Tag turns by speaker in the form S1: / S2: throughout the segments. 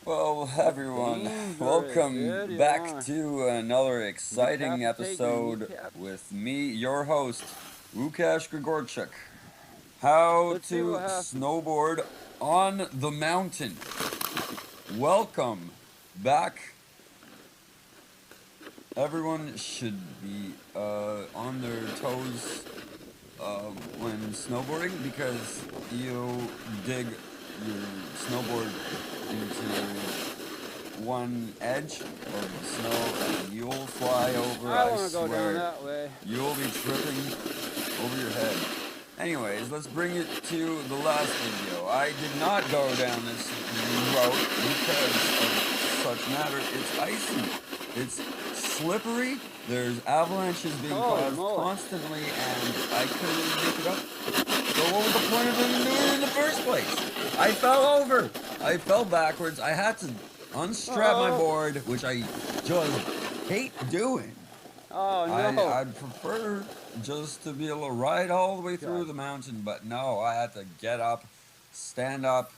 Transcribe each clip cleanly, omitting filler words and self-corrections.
S1: Well, everyone, welcome back to another exciting episode with me, your host, Łukasz Grigorchuk. How to snowboard on the mountain. Welcome back. Everyone should be on their toes when snowboarding because you dig your snowboard into one edge of the snow and you'll fly over.
S2: I want to go down that way.
S1: You'll be tripping over your head. Anyways, let's bring it to the last video. I did not go down this route because of such matter. It's icy. It's slippery. There's avalanches being caused constantly, and I couldn't make it up. So what was the point of even doing it in the first place? I fell over. I fell backwards. I had to unstrap my board, which I just hate doing.
S2: Oh, no.
S1: I'd prefer just to be able to ride all the way through the mountain, but no, I had to get up, stand up,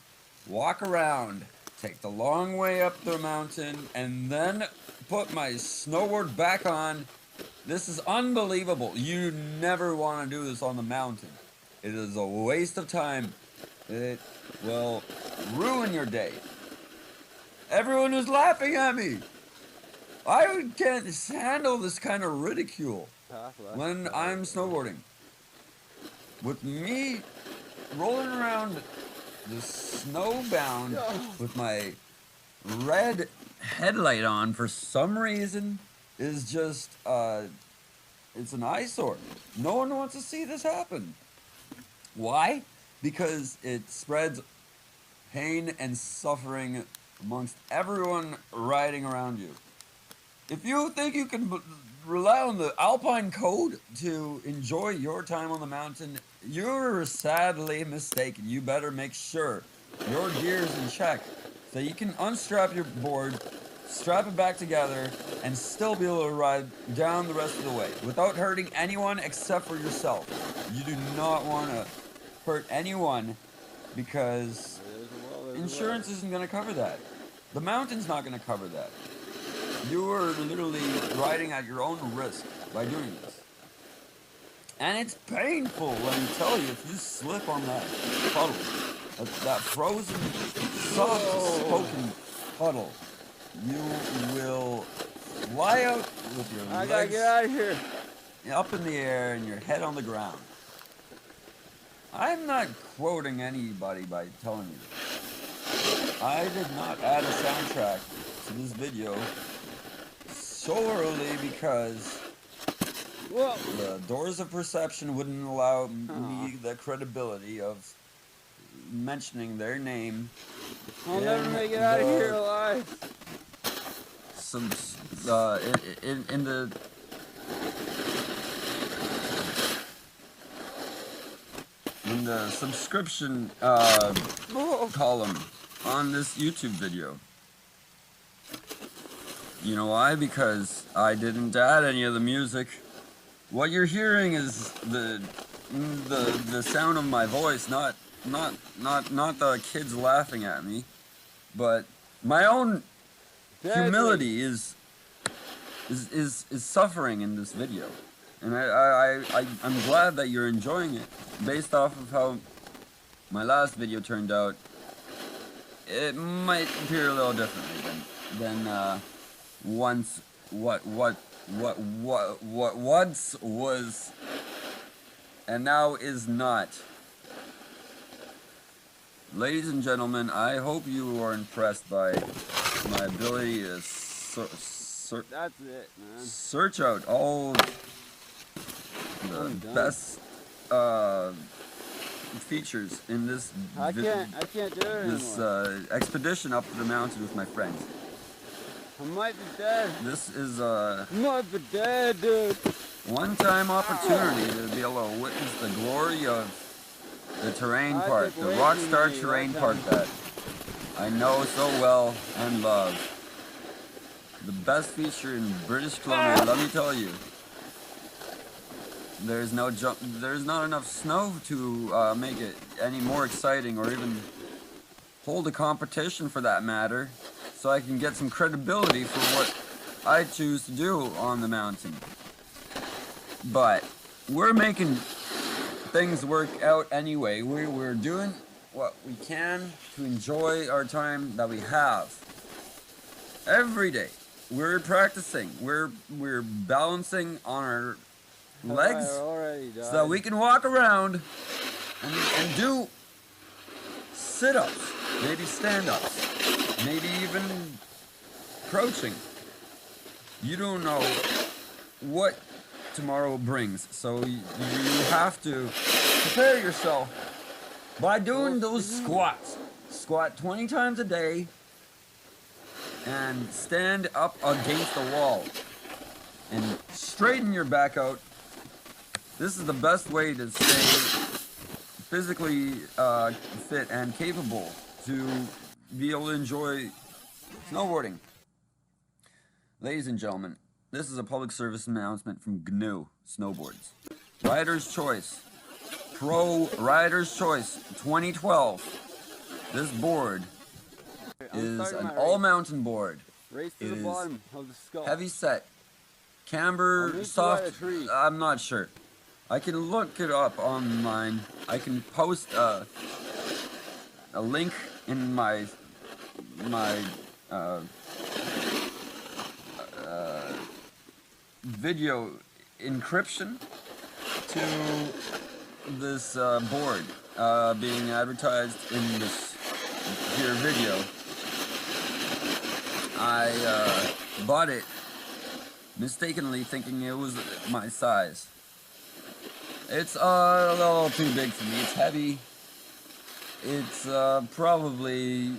S1: walk around, take the long way up the mountain, and then put my snowboard back on. This is unbelievable. You never want to do this on the mountain. It is a waste of time. It will ruin your day. Everyone is laughing at me. I can't handle this kind of ridicule when I'm snowboarding. With me rolling around the snowbound with my red headlight on for some reason is just, it's an eyesore. No one wants to see this happen. Why? Because it spreads pain and suffering amongst everyone riding around you. If you think you can rely on the Alpine code to enjoy your time on the mountain, you're sadly mistaken. You better make sure your gear is in check so you can unstrap your board, strap it back together, and still be able to ride down the rest of the way without hurting anyone except for yourself. You do not want to hurt anyone because insurance isn't going to cover that. The mountain's not going to cover that. You are literally riding at your own risk by doing this. And it's painful, let me tell you, if you slip on that puddle, that frozen, soft-spoken puddle, you will fly out with your legs
S2: gotta get out of here.
S1: Up in the air and your head on the ground. I'm not quoting anybody by telling you this. I did not add a soundtrack to this video solely because the doors of perception wouldn't allow me the credibility of mentioning their name.
S2: I'll never make it out of here alive.
S1: In the subscription column on this YouTube video. You know why? Because I didn't add any of the music. What you're hearing is the sound of my voice, not the kids laughing at me, but my own humility is suffering in this video. And I'm glad that you're enjoying it. Based off of how my last video turned out, it might appear a little differently than once what once was and now is not. Ladies and gentlemen, I hope you are impressed by my ability to search out all the best features in this
S2: I can't do it anymore.
S1: Expedition up to the mountain with my friends.
S2: I might be dead.
S1: This is
S2: might be dead, dude.
S1: One-time opportunity to be able to witness the glory of the terrain park, the Rockstar terrain park that I know so well and love. The best feature in British Columbia, let me tell you. There's not enough snow to make it any more exciting or even hold a competition for that matter. so I can get some credibility for what I choose to do on the mountain. But we're making things work out anyway. We're doing what we can to enjoy our time that we have. Every day, we're practicing. We're balancing on our legs so that we can walk around and do sit-ups, maybe stand-ups, maybe even crouching. You don't know what tomorrow brings, so you have to prepare yourself by doing those squats. Squat 20 times a day and stand up against the wall and straighten your back out. This is the best way to stay physically fit and capable to be able to enjoy snowboarding. Ladies and gentlemen, this is a public service announcement from GNU Snowboards. Rider's Choice. Pro Rider's Choice 2012. This board is an all-mountain board.
S2: Race to the bottom of the skull.
S1: Heavy set. Camber, soft, I'm not sure. I can look it up online. I can post a link in my video encryption to this board being advertised in this here video. I bought it mistakenly thinking it was my size. It's a little too big for me. It's heavy. It's probably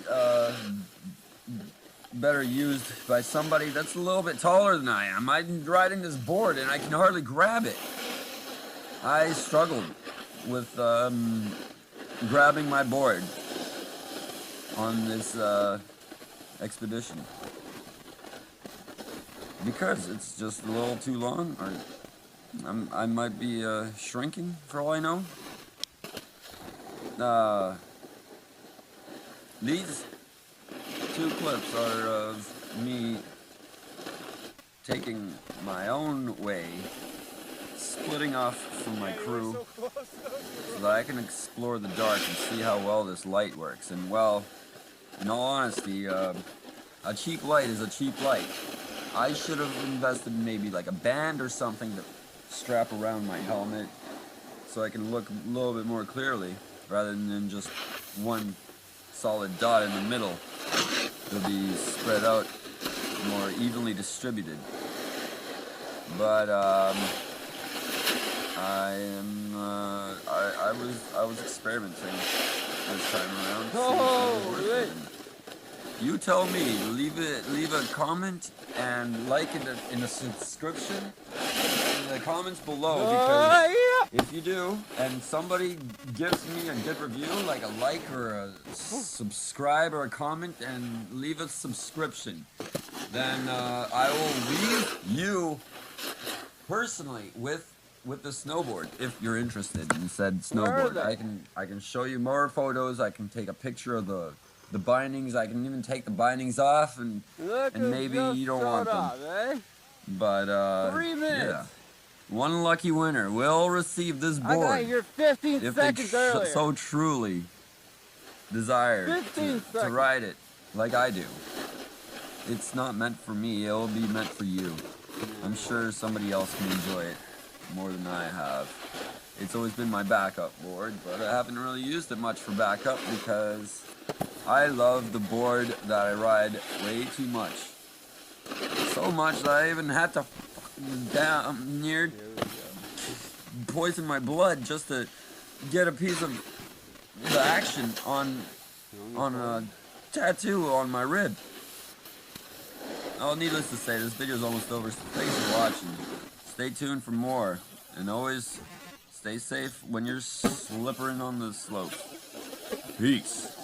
S1: better used by somebody that's a little bit taller than I am. I'm riding this board and I can hardly grab it. I struggled with grabbing my board on this expedition because it's just a little too long, or I might be shrinking for all I know. These two clips are of me taking my own way, splitting off from my crew so that I can explore the dark and see how well this light works. And well, in all honesty, a cheap light is a cheap light. I should have invested in maybe like a band or something to strap around my helmet so I can look a little bit more clearly rather than just one solid dot in the middle. It'll be spread out, more evenly distributed. But I was experimenting this time around.
S2: Oh,
S1: you tell me. Leave a comment and like it in a subscription in the comments below, because if you do and somebody gives me a good review, like a like or a subscribe or a comment and leave a subscription, then I will leave you personally with the snowboard if you're interested in said snowboard. I can show you more photos. I can take a picture of the bindings. I can even take the bindings off, and maybe you don't want them. But
S2: 3 minutes.
S1: yeah, one lucky winner will receive this board.
S2: I got here 15
S1: if
S2: seconds
S1: they
S2: earlier.
S1: so truly desire to ride it like I do. It's not meant for me. It'll be meant for you. I'm sure somebody else can enjoy it more than I have. It's always been my backup board, but I haven't really used it much for backup because I love the board that I ride way too much. So much that I even had to damn near poison my blood just to get a piece of the action on a tattoo on my rib. Oh, needless to say, this video is almost over, so thanks for watching. Stay tuned for more, and always stay safe when you're slippering on the slope. Peace.